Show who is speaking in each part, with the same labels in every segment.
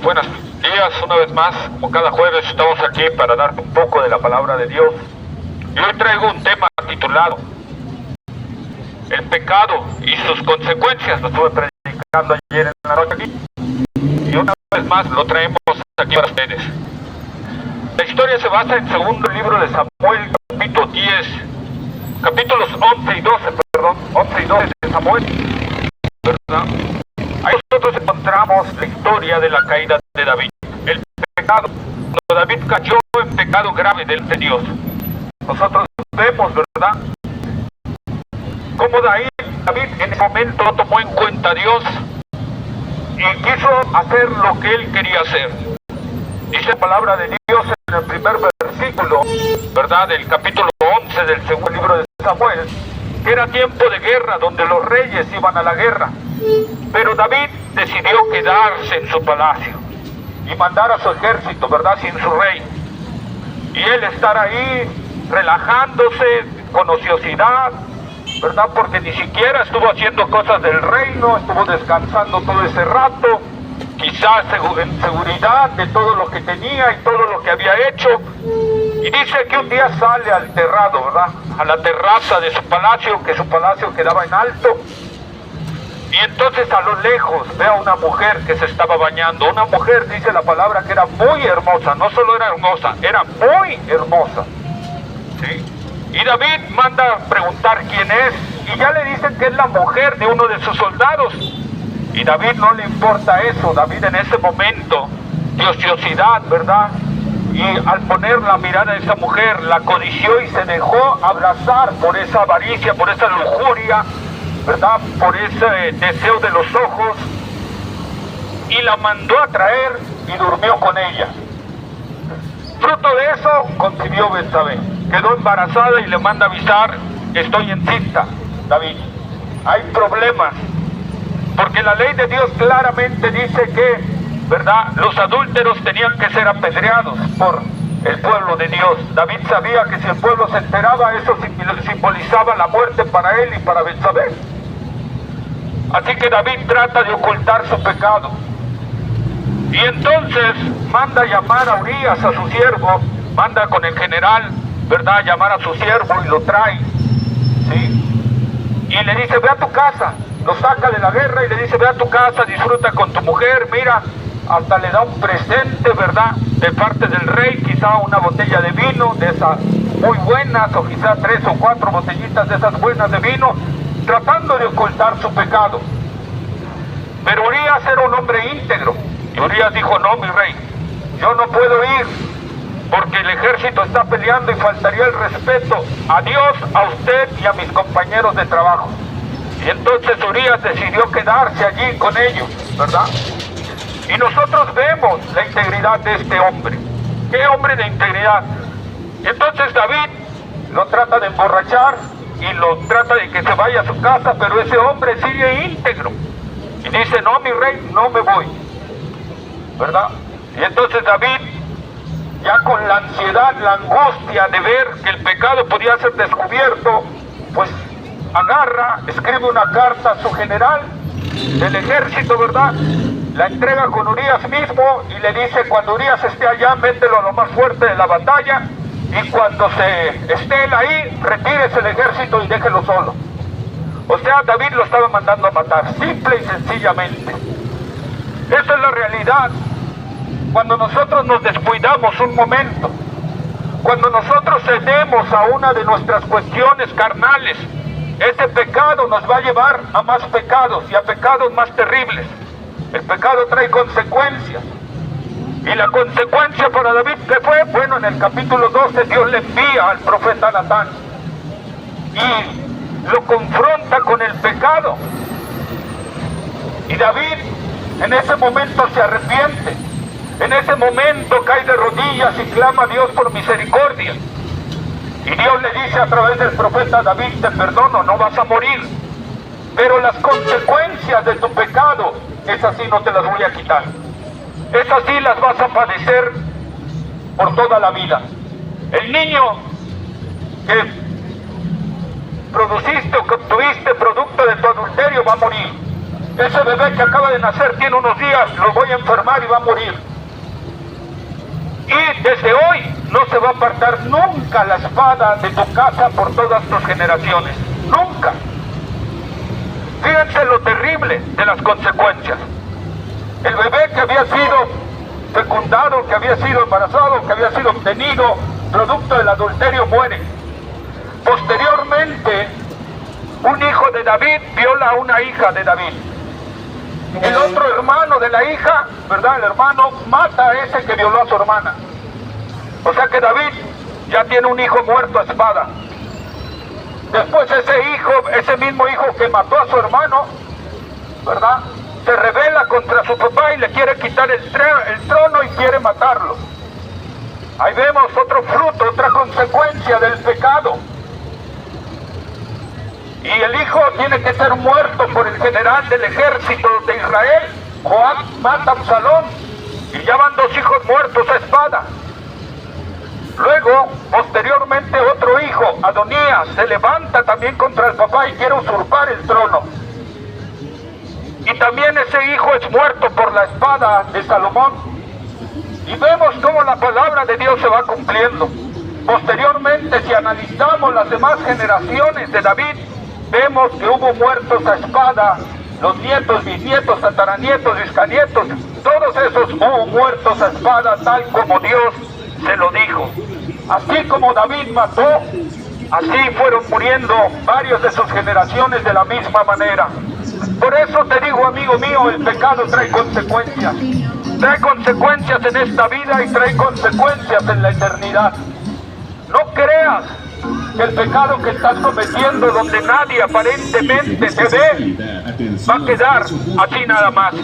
Speaker 1: buenos días una vez más. Como cada jueves estamos aquí para darte un poco de la palabra de Dios. Y hoy traigo un tema titulado El pecado y sus consecuencias. Lo estuve predicando ayer en la noche aquí. Y una vez más lo traemos aquí para ustedes. La historia se basa en segundo libro de Samuel, capítulos 11 y 12 de Samuel, ¿verdad? Ahí nosotros encontramos la historia de la caída de David. El pecado, cuando David cayó en pecado grave delante de Dios. Nosotros vemos, ¿verdad?, cómo David en ese momento no tomó en cuenta a Dios y quiso hacer lo que él quería hacer. Dice la palabra de Dios en el primer versículo, ¿verdad?, del capítulo 11 del segundo libro de Samuel, que era tiempo de guerra, donde los reyes iban a la guerra. Pero David decidió quedarse en su palacio y mandar a su ejército, ¿verdad?, sin su rey. Y él estar ahí relajándose con ociosidad, ¿verdad?, porque ni siquiera estuvo haciendo cosas del reino, estuvo descansando todo ese rato, quizás en seguridad de todo lo que tenía y todo lo que había hecho. Y dice que un día sale al terrado, ¿verdad?, a la terraza de su palacio, que su palacio quedaba en alto. Y entonces a lo lejos ve a una mujer que se estaba bañando. Una mujer, dice la palabra, que era muy hermosa. No solo era hermosa, era muy hermosa, ¿sí? Y David manda a preguntar quién es, y ya le dicen que es la mujer de uno de sus soldados. Y David no le importa eso. David en ese momento de ociosidad, ¿verdad?, y al poner la mirada de esa mujer, la codició y se dejó abrazar por esa avaricia, por esa lujuria, ¿verdad?, por ese deseo de los ojos, y la mandó a traer y durmió con ella. Fruto de eso concibió Betsabé, quedó embarazada y le manda avisar: estoy encinta, David. Hay problemas, porque la ley de Dios claramente dice que, ¿verdad?, los adúlteros tenían que ser apedreados por el pueblo de Dios. David sabía que si el pueblo se enteraba, eso simbolizaba la muerte para él y para Betsabé. Así que David trata de ocultar su pecado. Y entonces manda llamar a Urías, a su siervo, manda con el general, ¿verdad?, llamar a su siervo y lo trae, ¿sí? Y le dice: ve a tu casa. Lo saca de la guerra y le dice: ve a tu casa, disfruta con tu mujer, mira. Hasta le da un presente, ¿verdad?, de parte del rey, quizá una botella de vino de esas muy buenas, o quizá 3 o 4 botellitas de esas buenas de vino, tratando de ocultar su pecado. Pero Urías era un hombre íntegro, y Urías dijo: no, mi rey, yo no puedo ir, porque el ejército está peleando y faltaría el respeto a Dios, a usted y a mis compañeros de trabajo. Y entonces Urías decidió quedarse allí con ellos, ¿verdad? Y nosotros vemos la integridad de este hombre. ¡Qué hombre de integridad! Y entonces David lo trata de emborrachar y lo trata de que se vaya a su casa, pero ese hombre sigue íntegro. Y dice: no, mi rey, no me voy, ¿verdad? Y entonces David, ya con la ansiedad, la angustia de ver que el pecado podía ser descubierto, pues agarra, escribe una carta a su general del ejército, ¿verdad? La entrega con Urías mismo y le dice: cuando Urías esté allá, mételo a lo más fuerte de la batalla, y cuando esté él ahí, retírese el ejército y déjelo solo. O sea, David lo estaba mandando a matar, simple y sencillamente. Esa es la realidad. Cuando nosotros nos descuidamos un momento, cuando nosotros cedemos a una de nuestras cuestiones carnales, ese pecado nos va a llevar a más pecados y a pecados más terribles. El pecado trae consecuencias. Y la consecuencia para David, ¿qué fue? Bueno, en el capítulo 12 Dios le envía al profeta Natán y lo confronta con el pecado. Y David en ese momento se arrepiente. En ese momento cae de rodillas y clama a Dios por misericordia. Y Dios le dice a través del profeta: David, te perdono, no vas a morir, pero las consecuencias de tu pecado, esas sí no te las voy a quitar. Esas sí las vas a padecer por toda la vida. El niño que produciste o que obtuviste producto de tu adulterio va a morir. ese bebé que acaba de nacer tiene unos días, lo voy a enfermar y va a morir. Y desde hoy no se va a apartar nunca la espada de tu casa por todas tus generaciones. Nunca. Fíjense lo terrible de las consecuencias. El bebé que había sido fecundado, que había sido embarazado, que había sido obtenido producto del adulterio muere. Posteriormente, un hijo de David viola a una hija de David. El otro hermano de la hija, ¿verdad? El hermano mata a ese que violó a su hermana. O sea que David ya tiene un hijo muerto a espada. Después ese mismo hijo que mató a su hermano, ¿verdad?, se rebela contra su papá y le quiere quitar el trono y quiere matarlo. Ahí vemos otro fruto, otra consecuencia del pecado. Y el hijo tiene que ser muerto por el general del ejército de Israel. Joab mata a Absalón y ya van 2 hijos muertos a espada. Luego, posteriormente, otro hijo, Adonías, se levanta también contra el papá y quiere usurpar el trono. Y también ese hijo es muerto por la espada de Salomón. Y vemos cómo la palabra de Dios se va cumpliendo. Posteriormente, si analizamos las demás generaciones de David, vemos que hubo muertos a espada, los nietos, bisnietos, tataranietos, biscanietos, todos esos hubo muertos a espada, tal como Dios se lo dijo. Así como David mató, así fueron muriendo varios de sus generaciones de la misma manera. Por eso te digo, amigo mío, el pecado trae consecuencias. Trae consecuencias en esta vida y trae consecuencias en la eternidad. No creas que el pecado que estás cometiendo, donde nadie aparentemente te ve, va a quedar así nada más.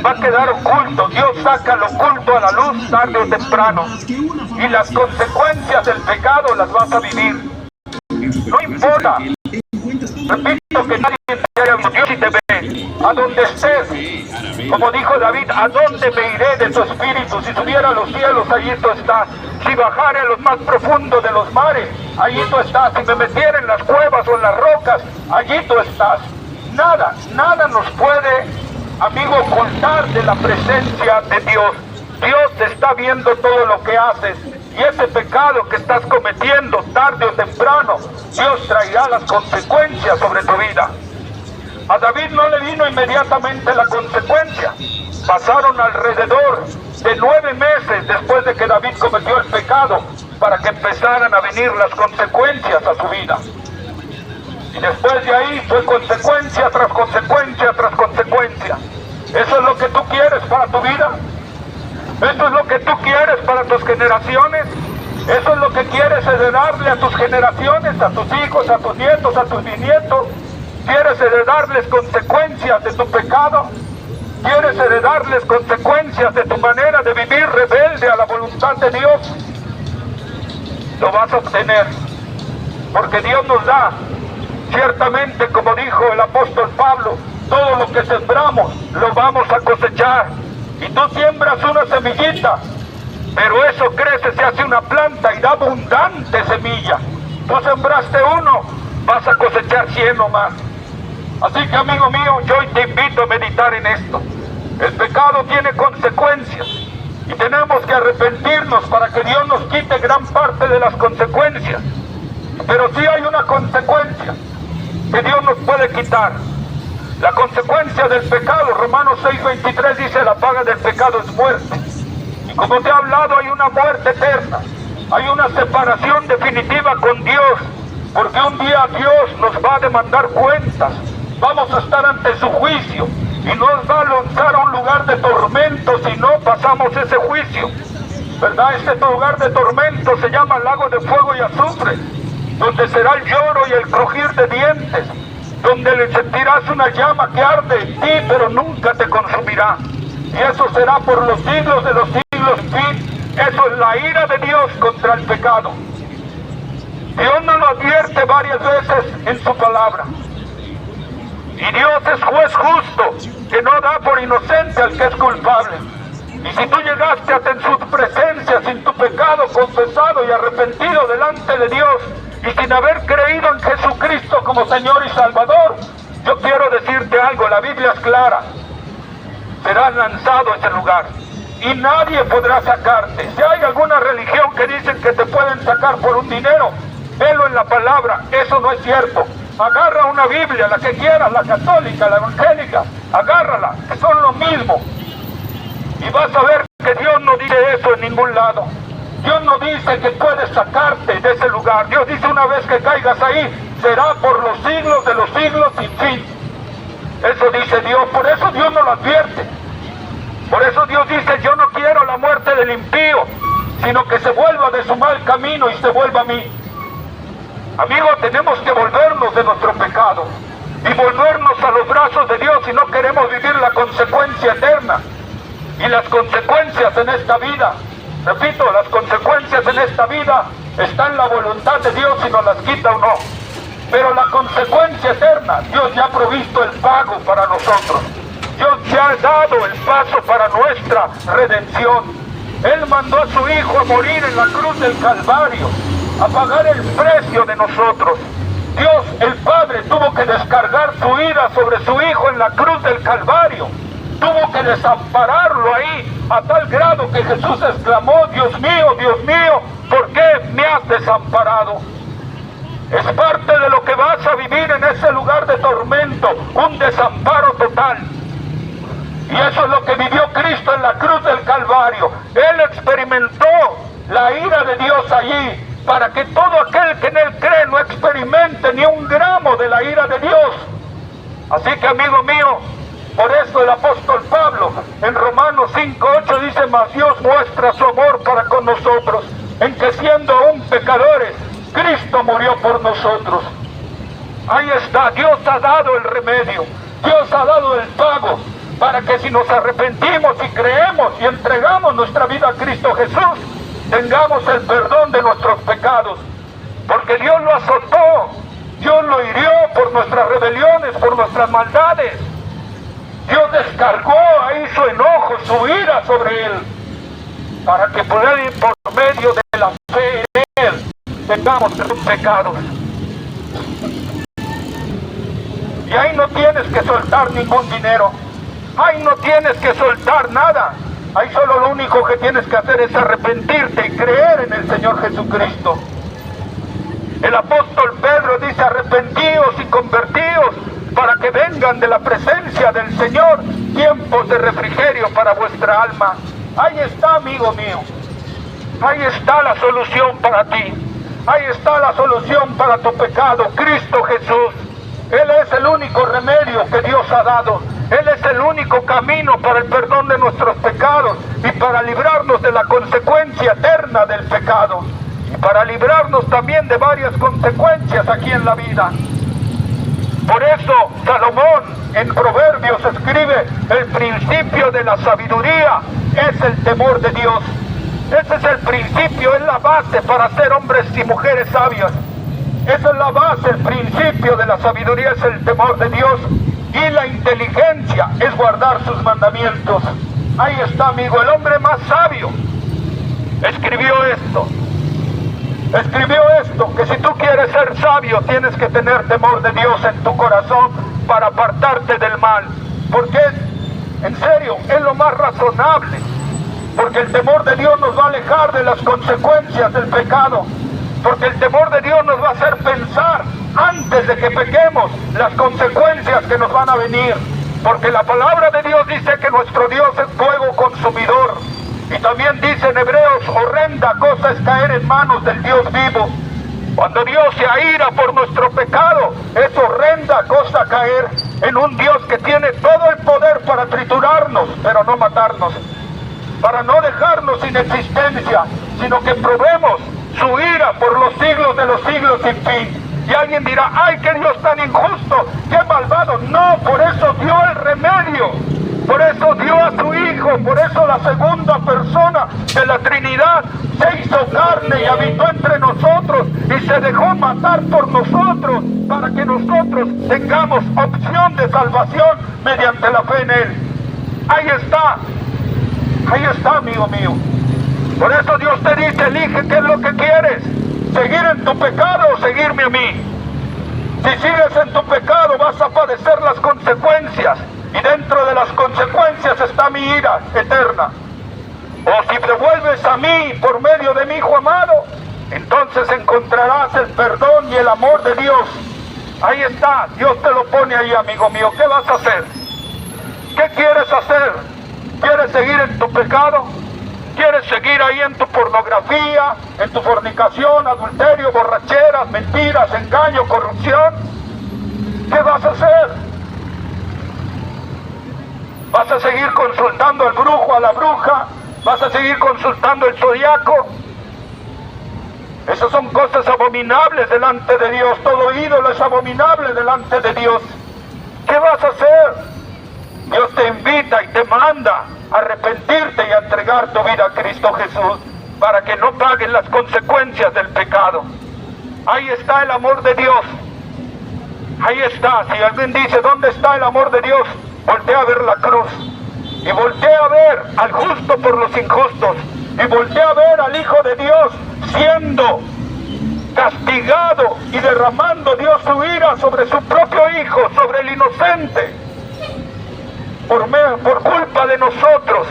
Speaker 1: Va a quedar oculto. Dios saca lo oculto a la luz tarde o temprano. Y las consecuencias del pecado las vas a vivir. No importa. Repito que nadie te haya visto. Dios sí te ve. A donde estés. Como dijo David, ¿a dónde me iré de tu espíritu? Si subiera a los cielos, allí tú estás. Si bajare a los más profundos de los mares, allí tú estás. Si me metiera en las cuevas o en las rocas, allí tú estás. Nada, nada nos puede, amigo, ocultar de la presencia de Dios. Dios te está viendo todo lo que haces. Y ese pecado que estás cometiendo, tarde o temprano, Dios traerá las consecuencias sobre tu vida. A David no le vino inmediatamente la consecuencia. Pasaron alrededor de 9 meses después de que David cometió el pecado para que empezaran a venir las consecuencias a su vida. Y después de ahí fue consecuencia tras consecuencia tras consecuencia. ¿Eso es lo que tú quieres para tu vida? ¿Eso es lo que tú quieres para tus generaciones? ¿Eso es lo que quieres heredarle a tus generaciones, a tus hijos, a tus nietos, a tus bisnietos? ¿Quieres heredarles consecuencias de tu pecado? ¿Quieres heredarles consecuencias de tu manera de vivir rebelde a la voluntad de Dios? Lo vas a obtener, porque Dios nos da, ciertamente, como dijo el apóstol Pablo, todo lo que sembramos lo vamos a cosechar. Y tú siembras una semillita, pero eso crece, se hace una planta y da abundante semilla. Tú sembraste uno, vas a cosechar 100 o más. Así que, amigo mío, yo hoy te invito a meditar en esto. El pecado tiene consecuencias y tenemos que arrepentirnos para que Dios nos quite gran parte de las consecuencias. Pero sí hay una consecuencia que Dios nos puede quitar. La consecuencia del pecado, Romanos 6:23 dice, la paga del pecado es muerte. Y como te he hablado, hay una muerte eterna, hay una separación definitiva con Dios, porque un día Dios nos va a demandar cuentas, vamos a estar ante su juicio, y nos va a lanzar a un lugar de tormento si no pasamos ese juicio, ¿verdad? Este lugar de tormento se llama lago de fuego y azufre, donde será el lloro y el crujir de dientes, donde le sentirás una llama que arde en ti, pero nunca te consumirá. Y eso será por los siglos de los siglos. Fin. Eso es la ira de Dios contra el pecado. Dios nos lo advierte varias veces en su palabra. Y Dios es juez justo, que no da por inocente al que es culpable. Y si tú llegaste hasta en su presencia sin tu pecado confesado y arrepentido delante de Dios, y sin haber creído en Jesucristo como Señor y Salvador, Yo quiero decirte algo, la Biblia es clara. Serás lanzado a ese lugar y nadie podrá sacarte. Si hay alguna religión que dicen que te pueden sacar por un dinero, velo en la palabra, eso no es cierto. Agarra una Biblia, la que quieras, la católica, la evangélica, agárrala, que son lo mismo. Y vas a ver que Dios no dice eso en ningún lado. Dios no dice que puedes sacarte de ese lugar. Dios dice una vez que caigas ahí, será por los siglos de los siglos sin fin. Eso dice Dios, por eso Dios no lo advierte. Por eso Dios dice, yo no quiero la muerte del impío, sino que se vuelva de su mal camino y se vuelva a mí. Amigos, tenemos que volvernos de nuestro pecado y volvernos a los brazos de Dios si no queremos vivir la consecuencia eterna. Y las consecuencias en esta vida, repito, las consecuencias en esta vida están en la voluntad de Dios si nos las quita o no. Pero la consecuencia eterna, Dios ya ha provisto el pago para nosotros. Dios ya ha dado el paso para nuestra redención. Él mandó a su Hijo a morir en la cruz del Calvario, a pagar el precio de nosotros. Dios, el Padre, tuvo que descargar su ira sobre su Hijo en la cruz del Calvario. Tuvo que desampararlo ahí, a tal grado que Jesús exclamó, Dios mío, ¿por qué me has desamparado? Es parte de lo que vas a vivir en ese lugar de tormento, un desamparo total. Y eso es lo que vivió Cristo en la cruz del Calvario. Él experimentó la ira de Dios allí, para que todo aquel que en Él cree no experimente ni un gramo de la ira de Dios. Así que, amigo mío, por eso el apóstol Pablo en Romanos 5:8 dice, mas Dios muestra su amor para con nosotros, en que siendo aún pecadores, Cristo murió por nosotros. Ahí está, Dios ha dado el remedio, Dios ha dado el pago, para que si nos arrepentimos y creemos y entregamos nuestra vida a Cristo Jesús, tengamos el perdón de nuestros pecados. Porque Dios lo azotó, Dios lo hirió por nuestras rebeliones, por nuestras maldades. Dios descargó ahí su enojo, su ira sobre Él, para que por medio de la fe en Él, tengamos sus pecados. Y ahí no tienes que soltar ningún dinero, ahí no tienes que soltar nada, ahí solo lo único que tienes que hacer es arrepentirte y creer en el Señor Jesucristo. El apóstol Pedro dice, arrepentíos y convertíos, para que vengan de la presencia del Señor tiempos de refrigerio para vuestra alma. Ahí está, amigo mío, ahí está la solución para ti, ahí está la solución para tu pecado, Cristo Jesús. Él es el único remedio que Dios ha dado, Él es el único camino para el perdón de nuestros pecados y para librarnos de la consecuencia eterna del pecado, y para librarnos también de varias consecuencias aquí en la vida. Por eso Salomón en Proverbios escribe, el principio de la sabiduría es el temor de Dios. Ese es el principio, es la base para ser hombres y mujeres sabias. Esa es la base, el principio de la sabiduría es el temor de Dios, y la inteligencia es guardar sus mandamientos. Ahí está, amigo, el hombre más sabio escribió esto, que si tú quieres ser sabio tienes que tener temor de Dios en tu corazón para apartarte del mal, porque es, en serio, es lo más razonable, porque el temor de Dios nos va a alejar de las consecuencias del pecado, porque el temor de Dios nos va a hacer pensar antes de que pequemos las consecuencias que nos van a venir, porque la palabra de Dios dice que nuestro Dios es fuego consumidor. Y también dice en Hebreos, horrenda cosa es caer en manos del Dios vivo. Cuando Dios se aira por nuestro pecado, es horrenda cosa caer en un Dios que tiene todo el poder para triturarnos, pero no matarnos, para no dejarnos sin existencia, sino que probemos su ira por los siglos de los siglos sin fin. Y alguien dirá, ¡ay, qué Dios tan injusto, qué malvado! No, por eso dio el remedio. Por eso dio a su Hijo, por eso la segunda persona de la Trinidad se hizo carne y habitó entre nosotros y se dejó matar por nosotros para que nosotros tengamos opción de salvación mediante la fe en Él. Ahí está, amigo mío. Por eso Dios te dice, elige qué es lo que quieres, seguir en tu pecado o seguirme a mí. Si sigues en tu pecado vas a padecer las consecuencias, y dentro de las consecuencias está mi ira eterna. O si te vuelves a mí por medio de mi Hijo amado, entonces encontrarás el perdón y el amor de Dios. Ahí está, Dios te lo pone ahí, amigo mío. ¿Qué vas a hacer? ¿Qué quieres hacer? ¿Quieres seguir en tu pecado? ¿Quieres seguir ahí en tu pornografía, en tu fornicación, adulterio, borracheras, mentiras, engaño, corrupción? ¿Qué vas a hacer? ¿Vas a seguir consultando al brujo, a la bruja? ¿Vas a seguir consultando el zodiaco? Esas son cosas abominables delante de Dios. Todo ídolo es abominable delante de Dios. ¿Qué vas a hacer? Dios te invita y te manda a arrepentirte y a entregar tu vida a Cristo Jesús para que no pagues las consecuencias del pecado. Ahí está el amor de Dios. Ahí está. Si alguien dice, ¿dónde está el amor de Dios? Voltea a ver la cruz. Y voltea a ver al justo por los injustos. Y voltea a ver al Hijo de Dios siendo castigado y derramando Dios su ira sobre su propio Hijo, sobre el inocente, por culpa de nosotros,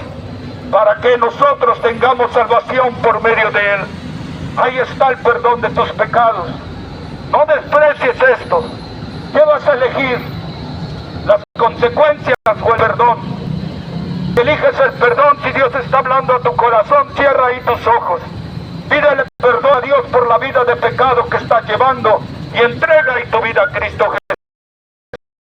Speaker 1: para que nosotros tengamos salvación por medio de Él. Ahí está el perdón de tus pecados. No desprecies esto. ¿Qué vas a elegir? ¿Las consecuencias o el perdón? Eliges el perdón. Si Dios está hablando a tu corazón, cierra ahí tus ojos. Pídele perdón a Dios por la vida de pecado que estás llevando y entrega ahí tu vida a Cristo Jesús.